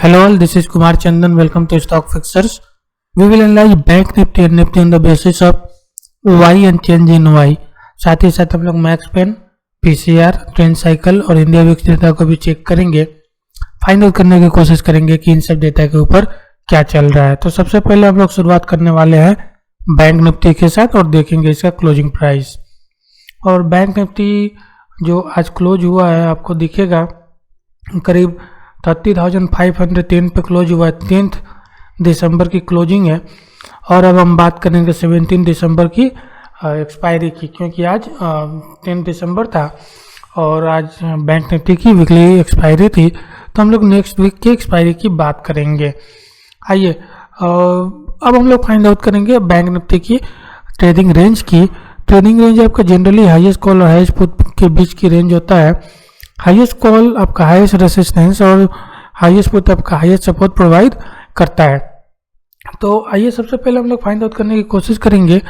Hello all, this is Kumar Chandan. Welcome to Stock Fixers. We will analyze Bank Nifty and Nifty on the basis of Y and change in Y. साथ ही साथ हम लोग max pain, PCR, trend cycle और India VIX data को भी check करेंगे, find out करने की कोशिश करेंगे कि इन सब डेटा के ऊपर क्या चल रहा है। तो सबसे पहले हम लोग शुरुआत करने वाले हैं बैंक निफ्टी के साथ और देखेंगे इसका क्लोजिंग प्राइस। और बैंक निफ्टी जो आज क्लोज हुआ है आपको दिखेगा करीब 30,510 पे क्लोज हुआ है। 10 दिसंबर की क्लोजिंग है। और अब हम बात करेंगे 17 दिसंबर की एक्सपायरी की, क्योंकि आज 10 दिसंबर था और आज बैंक निफ्टी की वीकली एक्सपायरी थी, तो हम लोग नेक्स्ट वीक की एक्सपायरी की बात करेंगे। आइए अब हम लोग फाइंड आउट करेंगे बैंक निफ्टी की ट्रेडिंग रेंज की। ट्रेडिंग रेंज आपका जनरली हाईएस्ट कॉल और हाईएस्ट पुट के बीच की रेंज होता है। हाईएस्ट कॉल आपका हाईएस्ट रेसिस्टेंस और हाईएस्ट पुट आपका हाईएस्ट सपोर्ट प्रोवाइड करता है। तो आइए सबसे पहले हम लोग फाइंड आउट करने की कोशिश करेंगे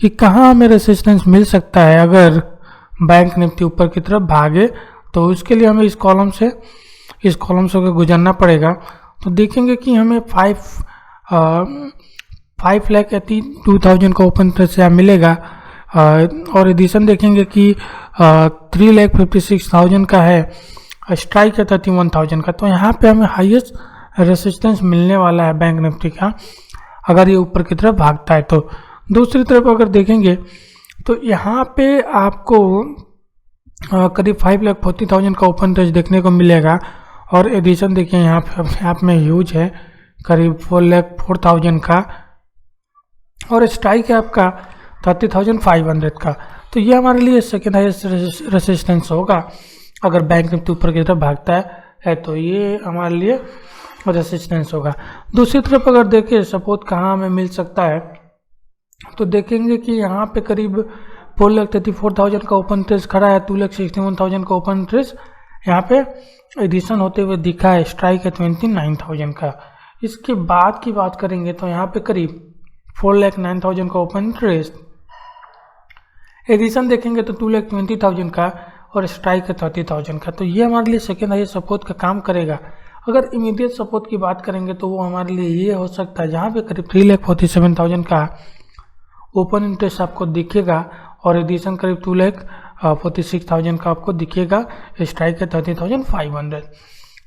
कि कहाँ हमें रेसिस्टेंस मिल सकता है अगर बैंक निफ्टी ऊपर की तरफ भागे। तो उसके लिए हमें इस कॉलम से होकर गुजरना पड़ेगा। तो देखेंगे कि हमें 5,82,000 का ओपन इंटरेस्ट यहाँ मिलेगा और एडिशन देखेंगे कि 3,56,000 का है, स्ट्राइक है 31,000 का। तो यहाँ पे हमें हाईएस्ट रेसिस्टेंस मिलने वाला है बैंक निफ्टी का अगर ये ऊपर की तरफ भागता है। तो दूसरी तरफ अगर देखेंगे तो यहाँ पे आपको करीब 5,40,000 का ओपन इंटरेस्ट देखने को मिलेगा और एडिशन देखिए यहाँ पे आप में ह्यूज है, करीब 4,04,000 का और स्ट्राइक है आपका 30,500 का। तो ये हमारे लिए सेकेंड हाईएस्ट रेसिस्टेंस होगा अगर बैंक निफ्टी ऊपर की तरफ भागता है तो ये हमारे लिए रेसिस्टेंस होगा। दूसरी तरफ अगर देखें सपोर्ट कहाँ हमें मिल सकता है तो देखेंगे कि यहाँ पे करीब 4,34,000 का ओपन इंटरेस्ट खड़ा है, 2,61,000 का ओपन इंटरेस्ट यहाँ पे एडिशन होते हुए दिखा है, स्ट्राइक है 29,000 का। इसके बाद की बात करेंगे तो यहाँ पे करीब 4,09,000 का ओपन इंटरेस्ट, एडिशन देखेंगे तो 2,20,000 का और स्ट्राइक है 30,000 का। तो ये हमारे लिए सेकेंड हाईएस्ट सपोर्ट का काम करेगा। अगर इमीडिएट सपोर्ट की बात करेंगे तो वो हमारे लिए ये हो सकता है जहाँ पे करीब 3,47,000 का ओपन इंटरेस्ट आपको दिखेगा और एडिशन करीब 2,46,000 का आपको दिखेगा, स्ट्राइक है 30,500।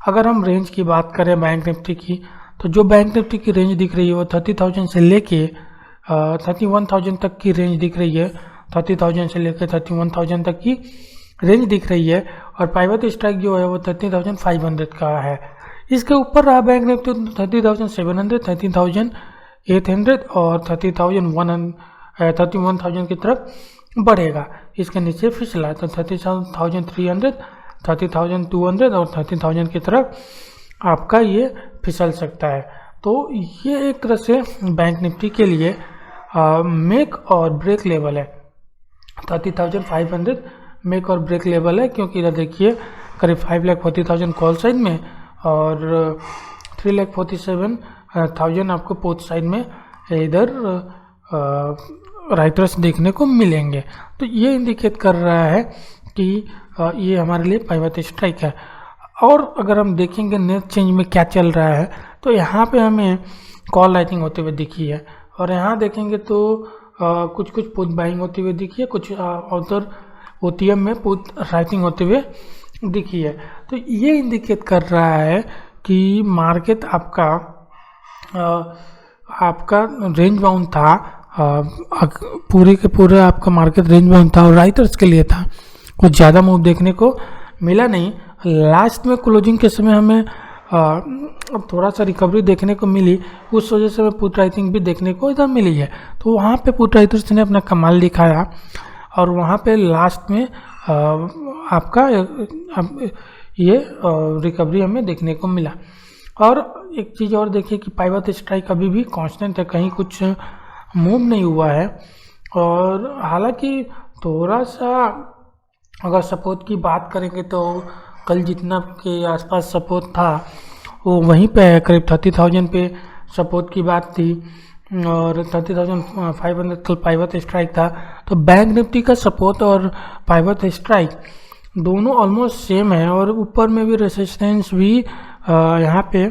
अगर हम रेंज की बात करें बैंक निफ्टी की तो जो बैंक निफ्टी की रेंज दिख रही है वो 30,000 से लेके 31,000 तक की रेंज दिख रही है। 30,000 से लेकर 31,000 तक की रेंज दिख रही है और पाइवट स्ट्राइक जो है वो 30,500 का है। इसके ऊपर रहा बैंक निफ्टी 30,700, 30,800 और 31,000 की तरफ बढ़ेगा। इसके नीचे फिसला तो 30,300, 30,200 और 30,000 की तरफ आपका ये फिसल सकता है। तो ये एक तरह से बैंक निफ्टी के लिए मेक और ब्रेक लेवल है। 30,500 मेक और ब्रेक लेवल है, क्योंकि इधर देखिए करीब 5,40,000 कॉल साइड में और 3,47,000 आपको पोथ साइड में इधर राइटर्स देखने को मिलेंगे। तो ये इंडिकेट कर रहा है कि ये हमारे लिए पाइवट स्ट्राइक है। और अगर हम देखेंगे नेट चेंज में क्या चल रहा है तो यहाँ पे हमें कॉल राइटिंग होते हुए दिखी है और यहाँ देखेंगे तो कुछ पुट बाइंग होती हुई दिखी है, कुछ उधर ओटीएम में पुट राइटिंग होते हुए दिखी है। तो ये इंडिकेट कर रहा है कि मार्केट आपका रेंज बाउंड था, पूरे के पूरे आपका मार्केट रेंज बाउंड था और राइटर्स के लिए था। कुछ ज़्यादा मूव देखने को मिला नहीं। लास्ट में क्लोजिंग के समय हमें थोड़ा सा रिकवरी देखने को मिली, उस वजह से हमें पुट राइटिंग भी देखने को इधर मिली है। तो वहाँ पे पुट राइटर्स ने अपना कमाल दिखाया और वहाँ पे लास्ट में आपका ये रिकवरी हमें देखने को मिला। और एक चीज़ और देखिए कि पाइवट स्ट्राइक अभी भी कांस्टेंट है, कहीं कुछ मूव नहीं हुआ है। और हालांकि थोड़ा सा अगर सपोर्ट की बात करेंगे तो कल जितना के आसपास सपोर्ट था वो वहीं पे है, करीब 30,000 पे सपोर्ट की बात थी और 30,500 कल पाइवट स्ट्राइक था। तो बैंक निफ्टी का सपोर्ट और पाइवट स्ट्राइक दोनों ऑलमोस्ट सेम है और ऊपर में भी रेसिस्टेंस भी यहाँ पे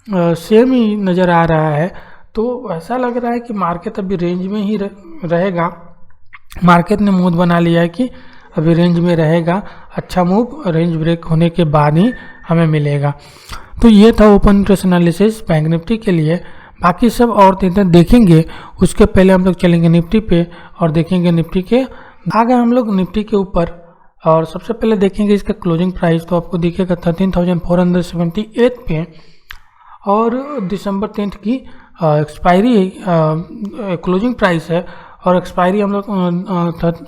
सेम ही नज़र आ रहा है। तो ऐसा लग रहा है कि मार्केट अभी रेंज में ही रहेगा। मार्केट ने मूड बना लिया है कि अभी रेंज में रहेगा, अच्छा मूव रेंज ब्रेक होने के बाद ही हमें मिलेगा। तो ये था open interest analysis bank Nifty के लिए। बाकी सब और देखेंगे, उसके पहले हम लोग चलेंगे निफ्टी पे और देखेंगे निफ्टी के आगे हम लोग निफ्टी के ऊपर। और सबसे पहले देखेंगे इसका क्लोजिंग प्राइस, तो आपको दिखेगा 13,478 पे, और दिसंबर 10 की एक्सपायरी क्लोजिंग प्राइस है, और एक्सपायरी हम लोग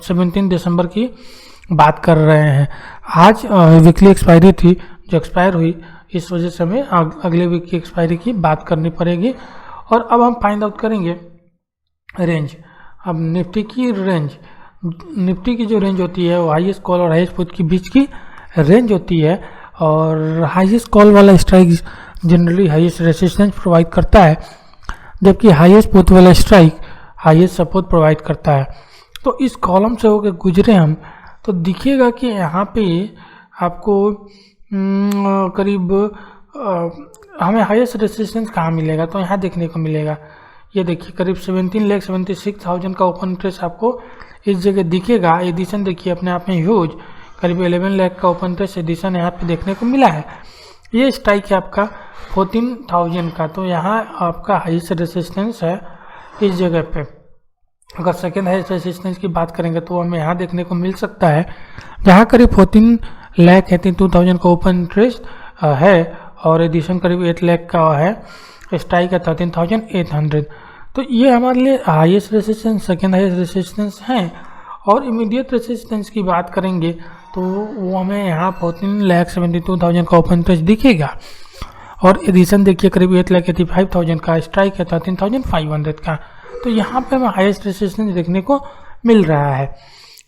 17 दिसंबर की बात कर रहे हैं। आज वीकली एक्सपायरी थी जो एक्सपायर हुई, इस वजह से हमें अगले वीक की एक्सपायरी की बात करनी पड़ेगी। और अब हम फाइंड आउट करेंगे रेंज। अब निफ्टी की रेंज, निफ्टी की जो रेंज होती है वो हाईएस्ट कॉल और हाईएस्ट पुट के बीच की रेंज होती है, और हाईएस्ट कॉल वाला strike generally highest resistance provide करता है, जबकि हाईएस्ट पुट वाला स्ट्राइक हाईएस्ट सपोर्ट प्रोवाइड करता है। तो इस कॉलम से होकर गुजरे हम, तो दिखेगा कि यहाँ पे आपको करीब हमें हाईएस्ट रेसिस्टेंस कहाँ मिलेगा, तो यहाँ देखने को मिलेगा। ये देखिए करीब 17,76,000 का ओपन इंटरेस्ट आपको इस जगह दिखेगा। एडिशन देखिए अपने आप में ह्यूज, करीब 11 लाख का ओपन इंटरेस्ट एडिशन यहाँ पे देखने को मिला है। ये स्ट्राइक है आपका 14,000 का, तो यहाँ आपका हाईएस्ट रेसिस्टेंस है इस जगह पे। अगर सेकेंड हाईएस्ट रेसिस्टेंस की बात करेंगे तो हमें यहाँ देखने को मिल सकता है, जहाँ करीब 14,82,000 का ओपन इंटरेस्ट है, और एडिशन करीब 8 लाख का है, स्ट्राइक है 13,800। तो ये हमारे लिए highest resistance, second highest resistance हैं। और इमीडिएट रेसिस्टेंस की बात करेंगे तो वो हमें यहाँ 14,72,000 का ओपन इंटरेस्ट दिखेगा, और एडिशन देखिए करीब 8,85,000 का, स्ट्राइक है 13,500 का। तो यहाँ पे हमें हाईएस्ट रेसिस्टेंस देखने को मिल रहा है।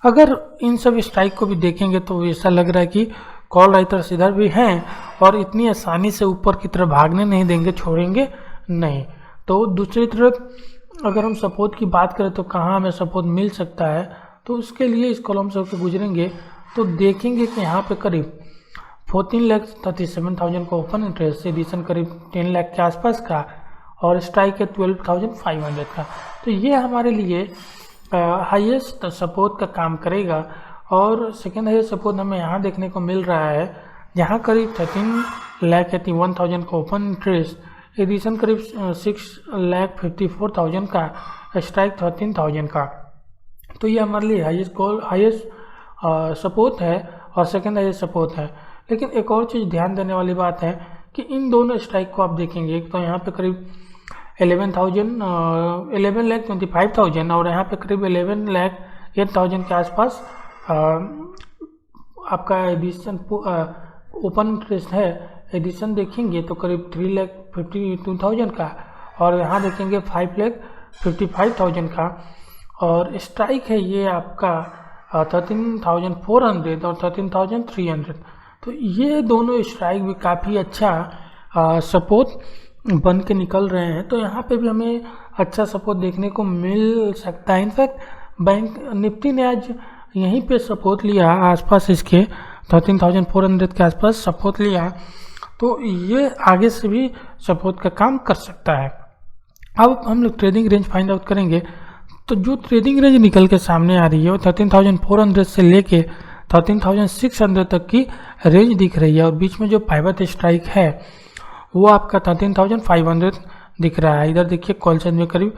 अगर इन सब स्ट्राइक को भी देखेंगे तो ऐसा लग रहा है कि कॉल राइटर्स इधर भी हैं और इतनी आसानी से ऊपर की तरफ भागने नहीं देंगे, छोड़ेंगे नहीं। तो दूसरी तरफ अगर हम सपोर्ट की बात करें तो कहाँ हमें सपोर्ट मिल सकता है, तो उसके लिए इस कॉलम से होकर गुजरेंगे तो देखेंगे कि यहाँ पे करीब 14,37,000 का ओपन इंटरेस्ट, एडिशन करीब 10 लाख के आसपास का, और स्ट्राइक है 12,500 का। तो ये हमारे लिए हाईएस्ट सपोर्ट का काम करेगा। और सेकेंड हाईएस्ट सपोर्ट हमें यहाँ देखने को मिल रहा है, जहाँ करीब 13,81,000 का ओपन इंटरेस्ट, एडिशन करीब 6,54,000 का, स्ट्राइक 13,000 का। तो ये हमारे लिए हाईएस्ट सपोर्ट है और सेकेंड हाईएस्ट सपोर्ट है। लेकिन एक और चीज़ ध्यान देने वाली बात है कि इन दोनों स्ट्राइक को आप देखेंगे, एक तो यहाँ पे करीब 11,25,000 और यहाँ पे करीब 11,08,000 के आसपास आपका एडिशन ओपन इंटरेस्ट है। एडिशन देखेंगे तो करीब 3,52,000 का, और यहाँ देखेंगे 5,55,000 का, और स्ट्राइक है ये आपका 13,400 और 13,300। तो ये दोनों स्ट्राइक भी काफ़ी अच्छा सपोर्ट बन के निकल रहे हैं। तो यहाँ पे भी हमें अच्छा सपोर्ट देखने को मिल सकता है। इनफैक्ट बैंक निफ्टी ने आज यहीं पे सपोर्ट लिया, आसपास इसके 13,400 के आसपास सपोर्ट लिया, तो ये आगे से भी सपोर्ट का काम कर सकता है। अब हम लोग ट्रेडिंग रेंज फाइंड आउट करेंगे। तो जो ट्रेडिंग रेंज निकल के सामने आ रही है वो 13,400 से लेके 13,600 तक की रेंज दिख रही है, और बीच में जो पाइवट स्ट्राइक है वो आपका 13,500 दिख रहा है। इधर देखिए कॉल साइड में करीब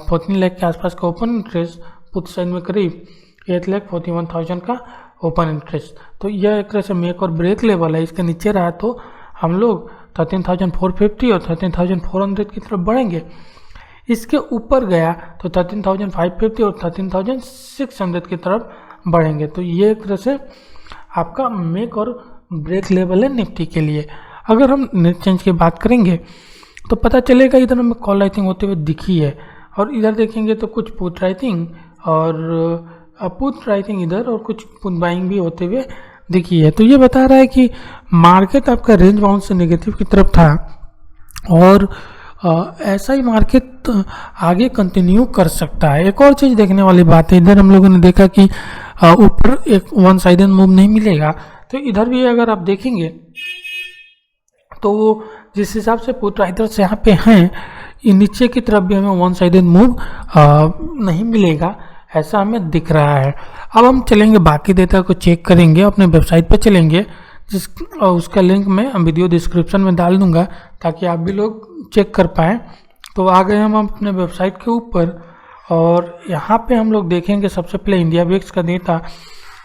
14 लाख के आसपास का ओपन इंटरेस्ट, पुट साइड में करीब 8,41,000 का ओपन इंटरेस्ट। तो यह एक तरह से मेक और ब्रेक लेवल है। इसके नीचे रहा तो हम लोग 13,450 और 13,400 की तरफ बढ़ेंगे। इसके ऊपर गया तो 13,550 और 13,600 की तरफ बढ़ेंगे। तो ये एक तरह से आपका मेक और ब्रेक लेवल है निफ्टी के लिए। अगर हम नेट चेंज की बात करेंगे तो पता चलेगा इधर हमें कॉल राइटिंग होते हुए दिखी है, और इधर देखेंगे तो कुछ पुट राइटिंग और पुट राइटिंग इधर, और कुछ पुट बाइंग भी होते हुए दिखी है। तो ये बता रहा है कि मार्केट आपका रेंज बाउंड से नेगेटिव की तरफ था, और ऐसा ही मार्केट आगे कंटिन्यू कर सकता है। एक और चीज़ देखने वाली बात है, इधर हम लोगों ने देखा कि ऊपर एक वन साइडेड मूव नहीं मिलेगा, तो इधर भी अगर आप देखेंगे तो जिस हिसाब से पुट राइटर्स यहाँ पे हैं, ये नीचे की तरफ भी हमें वन साइडेड मूव नहीं मिलेगा, ऐसा हमें दिख रहा है। अब हम चलेंगे बाकी डेटा को चेक करेंगे, अपने वेबसाइट पे चलेंगे, उसका लिंक मैं वीडियो डिस्क्रिप्शन में डाल दूंगा ताकि आप भी लोग चेक कर पाएँ। तो आ गए हम अपने वेबसाइट के ऊपर और यहाँ पे हम लोग देखेंगे सबसे पहले इंडिया विक्स का डेटा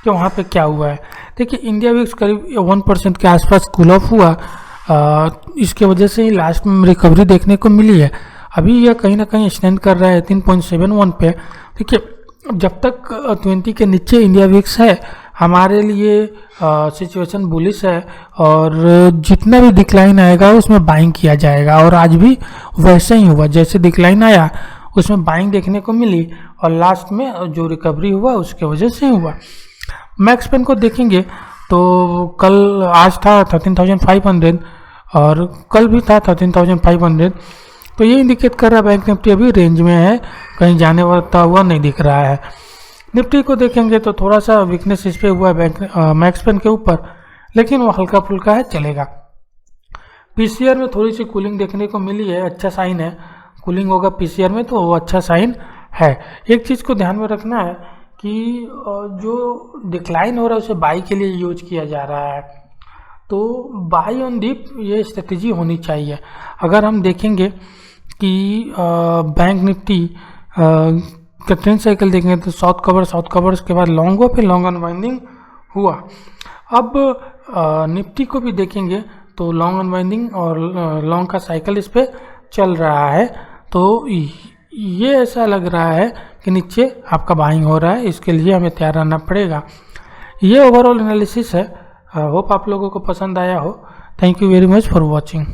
कि वहाँ पे क्या हुआ है। देखिए इंडिया विक्स करीब 1% के आसपास कूल ऑफ हुआ, इसके वजह से ही लास्ट में रिकवरी देखने को मिली है। अभी यह कहीं ना कहीं स्टैंड कर रहा है 3.71 पे। देखिए जब तक 20 के नीचे इंडिया विक्स है हमारे लिए सिचुएशन बुलिश है और जितना भी डिक्लाइन आएगा उसमें बाइंग किया जाएगा, और आज भी वैसे ही हुआ, जैसे डिक्लाइन आया उसमें बाइंग देखने को मिली और लास्ट में जो रिकवरी हुआ उसके वजह से हुआ। मैक्स पेन को देखेंगे तो कल आज था 13,500 और कल भी था 13,500, तो ये इंडिकेट कर रहा है बैंक निफ्टी अभी रेंज में है, कहीं जाने वाला हुआ नहीं दिख रहा है। निफ्टी को देखेंगे तो थोड़ा सा वीकनेस इस पे हुआ है मैक्स पेन के ऊपर, लेकिन वो हल्का फुल्का है, चलेगा। पीसीआर में थोड़ी सी कूलिंग देखने को मिली है, अच्छा साइन है, कूलिंग होगा पीसीआर में तो वो अच्छा साइन है। एक चीज़ को ध्यान में रखना है कि जो डिक्लाइन हो रहा है उसे बाई के लिए यूज किया जा रहा है, तो बाई ऑन डिप ये स्ट्रेटजी होनी चाहिए। अगर हम देखेंगे कि बैंक निफ्टी का ट्रेंड साइकिल देखेंगे तो साउथ कवर्स के बाद लॉन्ग हुआ, फिर लॉन्ग अनवाइंडिंग हुआ। अब निफ्टी को भी देखेंगे तो लॉन्ग अनवाइंडिंग और लॉन्ग का साइकिल इस पर चल रहा है, तो ये ऐसा लग रहा है कि नीचे आपका बाइंग हो रहा है, इसके लिए हमें तैयार रहना पड़ेगा। ये ओवरऑल एनालिसिस है, होप आप लोगों को पसंद आया हो। Thank you very much for watching.